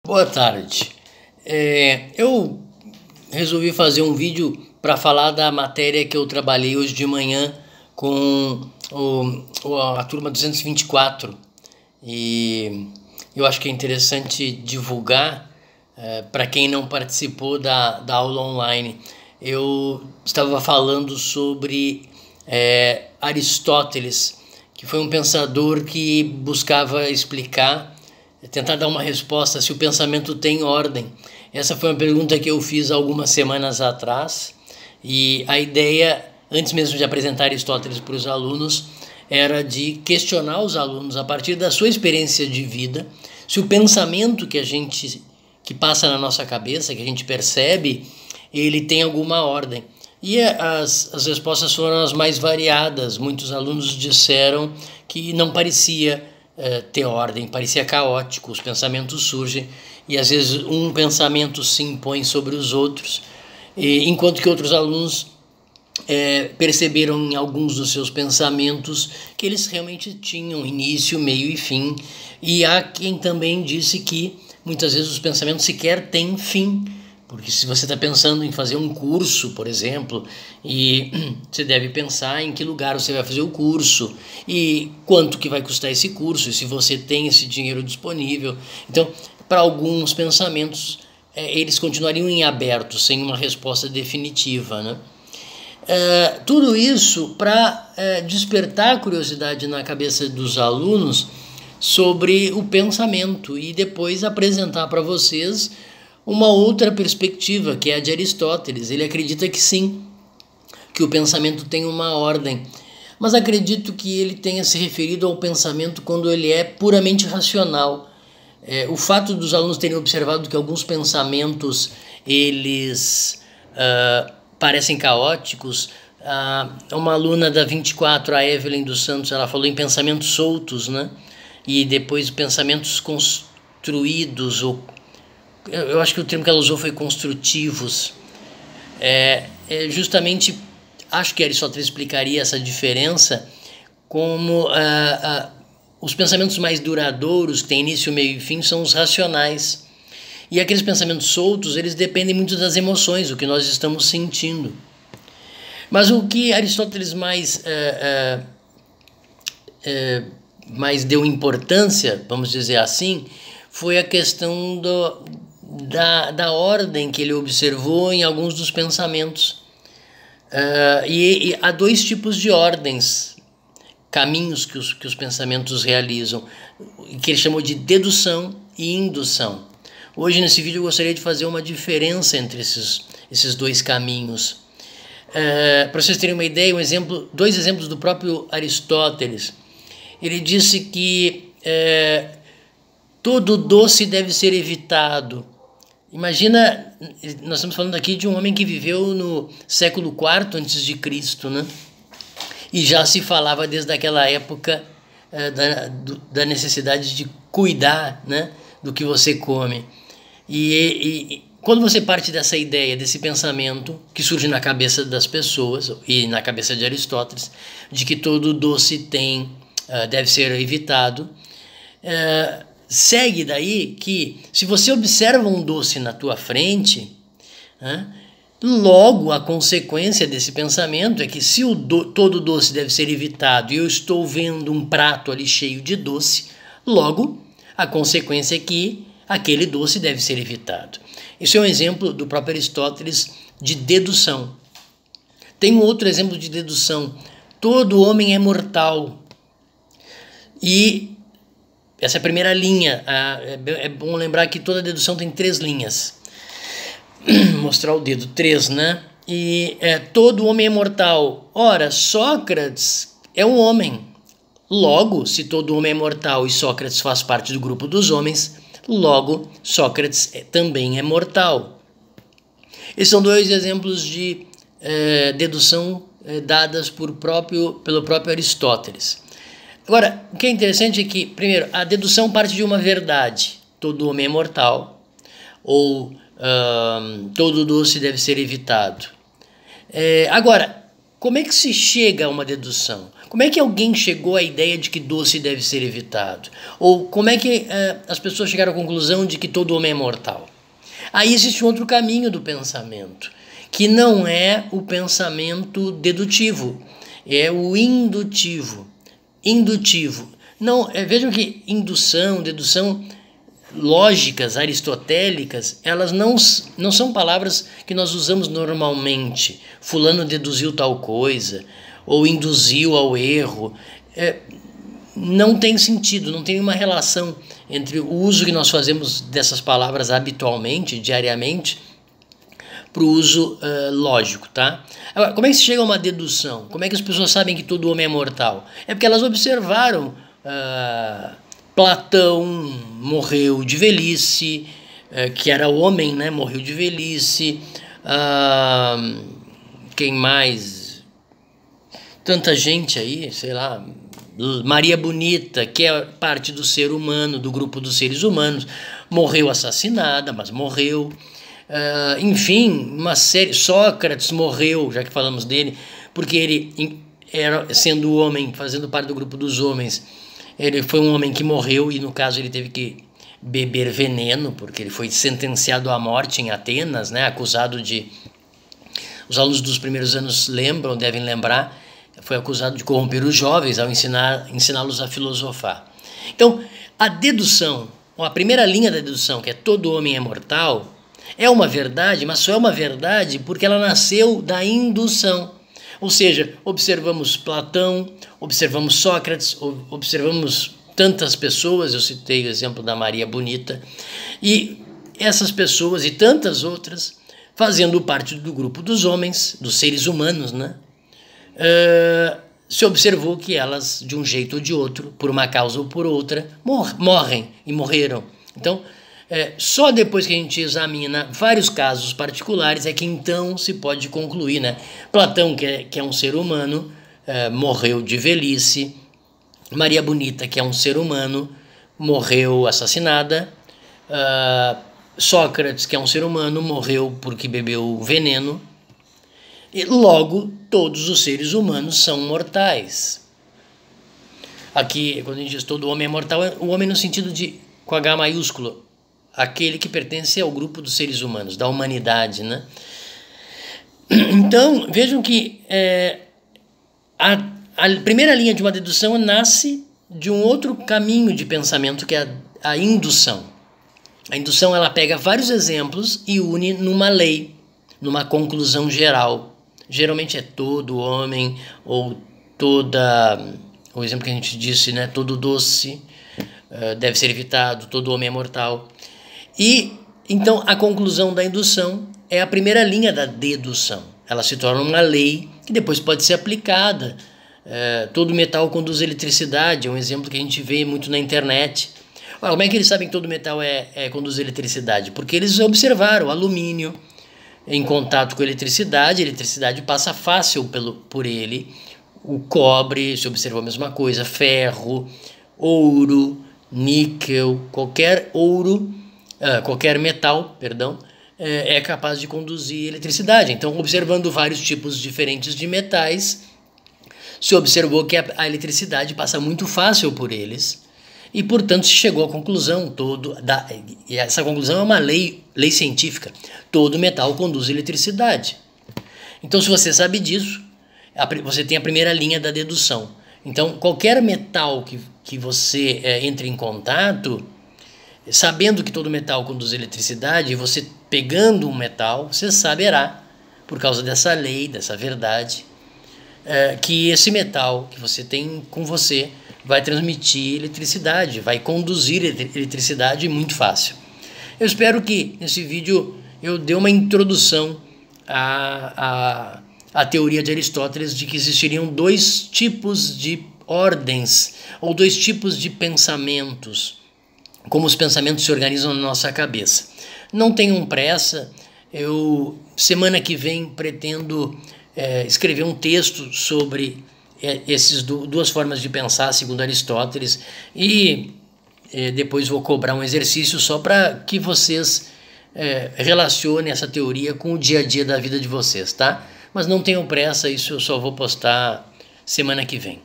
Boa tarde. Eu resolvi fazer um vídeo para falar da matéria que eu trabalhei hoje de manhã com a turma 224 e eu acho que é interessante divulgar para quem não participou da aula online. Eu estava falando sobre Aristóteles, que foi um pensador que buscava explicar, tentar dar uma resposta se o pensamento tem ordem. Essa foi uma pergunta que eu fiz algumas semanas atrás e a ideia, antes mesmo de apresentar Aristóteles para os alunos, era de questionar os alunos a partir da sua experiência de vida se o pensamento que passa na nossa cabeça, que a gente percebe, ele tem alguma ordem. E as respostas foram as mais variadas. Muitos alunos disseram que não parecia ter ordem, parecia caótico, os pensamentos surgem e às vezes um pensamento se impõe sobre os outros, enquanto que outros alunos perceberam em alguns dos seus pensamentos que eles realmente tinham início, meio e fim, e há quem também disse que muitas vezes os pensamentos sequer têm fim. Porque se você está pensando em fazer um curso, por exemplo, e você deve pensar em que lugar você vai fazer o curso e quanto que vai custar esse curso, e se você tem esse dinheiro disponível. Então, para alguns pensamentos, eles continuariam em aberto, sem uma resposta definitiva, né? Tudo isso para despertar a curiosidade na cabeça dos alunos sobre o pensamento e depois apresentar para vocês uma outra perspectiva, que é a de Aristóteles. Ele acredita que sim, que o pensamento tem uma ordem, mas acredito que ele tenha se referido ao pensamento quando ele é puramente racional. O fato dos alunos terem observado que alguns pensamentos eles parecem caóticos. Uma aluna da 24, a Evelyn dos Santos, ela falou em pensamentos soltos, né? E depois pensamentos construídos, ou eu acho que o termo que ela usou foi construtivos. Justamente, acho que Aristóteles explicaria essa diferença como os pensamentos mais duradouros, que têm início, meio e fim, são os racionais. E aqueles pensamentos soltos, eles dependem muito das emoções, o que nós estamos sentindo. Mas o que Aristóteles mais deu importância, vamos dizer assim, foi a questão da ordem que ele observou em alguns dos pensamentos. E há dois tipos de ordens, caminhos que os pensamentos realizam, que ele chamou de dedução e indução. Hoje, nesse vídeo, eu gostaria de fazer uma diferença entre esses dois caminhos. Para vocês terem uma ideia, dois exemplos do próprio Aristóteles. Ele disse que todo doce deve ser evitado. Imagina, nós estamos falando aqui de um homem que viveu no século IV a.C., né? E já se falava desde aquela época da necessidade de cuidar, né, do que você come. E quando você parte dessa ideia, desse pensamento que surge na cabeça das pessoas e na cabeça de Aristóteles, de que todo doce deve ser evitado, segue daí que se você observa um doce na tua frente, logo a consequência desse pensamento é que se todo doce deve ser evitado e eu estou vendo um prato ali cheio de doce, logo a consequência é que aquele doce deve ser evitado. Isso é um exemplo do próprio Aristóteles de dedução. Tem um outro exemplo de dedução. Todo homem é mortal. E essa é a primeira linha. É bom lembrar que toda dedução tem 3 linhas. Mostrar o dedo, 3, né? E todo homem é mortal. Ora, Sócrates é um homem. Logo, se todo homem é mortal e Sócrates faz parte do grupo dos homens, logo Sócrates também é mortal. Esses são 2 exemplos de dedução dadas pelo próprio Aristóteles. Agora, o que é interessante é que, primeiro, a dedução parte de uma verdade. Todo homem é mortal, ou todo doce deve ser evitado. Agora, como é que se chega a uma dedução? Como é que alguém chegou à ideia de que doce deve ser evitado? Ou como é que as pessoas chegaram à conclusão de que todo homem é mortal? Aí existe um outro caminho do pensamento, que não é o pensamento dedutivo, é o indutivo. Indutivo. Não, vejam que indução, dedução, lógicas aristotélicas, elas não são palavras que nós usamos normalmente. Fulano deduziu tal coisa, ou induziu ao erro. Não tem sentido, não tem uma relação entre o uso que nós fazemos dessas palavras habitualmente, diariamente, para o uso lógico, tá? Agora, como é que se chega a uma dedução? Como é que as pessoas sabem que todo homem é mortal? É porque elas observaram Platão morreu de velhice, que era homem, né? Morreu de velhice. Quem mais? Tanta gente aí, sei lá. Maria Bonita, que é parte do ser humano, do grupo dos seres humanos, morreu assassinada, mas morreu. Enfim, uma série. Sócrates morreu, já que falamos dele, porque ele era, sendo homem, fazendo parte do grupo dos homens, ele foi um homem que morreu e, no caso, ele teve que beber veneno, porque ele foi sentenciado à morte em Atenas, né, acusado de... Os alunos dos primeiros anos devem lembrar, foi acusado de corromper os jovens ao ensiná-los a filosofar. Então, a dedução, a primeira linha da dedução, que é todo homem é mortal, é uma verdade, mas só é uma verdade porque ela nasceu da indução. Ou seja, observamos Platão, observamos Sócrates, observamos tantas pessoas, eu citei o exemplo da Maria Bonita, e essas pessoas e tantas outras, fazendo parte do grupo dos homens, dos seres humanos, né? Se observou que elas, de um jeito ou de outro, por uma causa ou por outra, morrem e morreram. Então, só depois que a gente examina vários casos particulares é que então se pode concluir, né? Platão, que é um ser humano, morreu de velhice. Maria Bonita, que é um ser humano, morreu assassinada. Sócrates, que é um ser humano, morreu porque bebeu veneno. E logo, todos os seres humanos são mortais. Aqui, quando a gente diz todo homem é mortal, é o homem no sentido de, com H maiúsculo, aquele que pertence ao grupo dos seres humanos, da humanidade, né? Então, vejam que a primeira linha de uma dedução nasce de um outro caminho de pensamento, que é a indução. A indução, ela pega vários exemplos e une numa lei, numa conclusão geral. Geralmente é todo homem, ou o exemplo que a gente disse, né? Todo doce deve ser evitado, todo homem é mortal. E, então, a conclusão da indução é a primeira linha da dedução. Ela se torna uma lei que depois pode ser aplicada. Todo metal conduz eletricidade, é um exemplo que a gente vê muito na internet. Ora, como é que eles sabem que todo metal conduz eletricidade? Porque eles observaram o alumínio em contato com a eletricidade passa fácil por ele. O cobre, se observou a mesma coisa, ferro, ouro, níquel, qualquer metal, é capaz de conduzir eletricidade. Então, observando vários tipos diferentes de metais, se observou que a eletricidade passa muito fácil por eles e, portanto, se chegou à conclusão e essa conclusão é uma lei científica. Todo metal conduz eletricidade. Então, se você sabe disso, você tem a primeira linha da dedução. Então, qualquer metal que você entre em contato, sabendo que todo metal conduz eletricidade, você pegando um metal, você saberá, por causa dessa lei, dessa verdade, que esse metal que você tem com você vai transmitir eletricidade, vai conduzir eletricidade muito fácil. Eu espero que nesse vídeo eu dê uma introdução à teoria de Aristóteles de que existiriam dois tipos de ordens ou dois tipos de pensamentos, como os pensamentos se organizam na nossa cabeça. Não tenham pressa, semana que vem pretendo escrever um texto sobre essas duas formas de pensar, segundo Aristóteles, e depois vou cobrar um exercício só para que vocês relacionem essa teoria com o dia a dia da vida de vocês, tá? mas não tenho pressa, isso eu só vou postar semana que vem.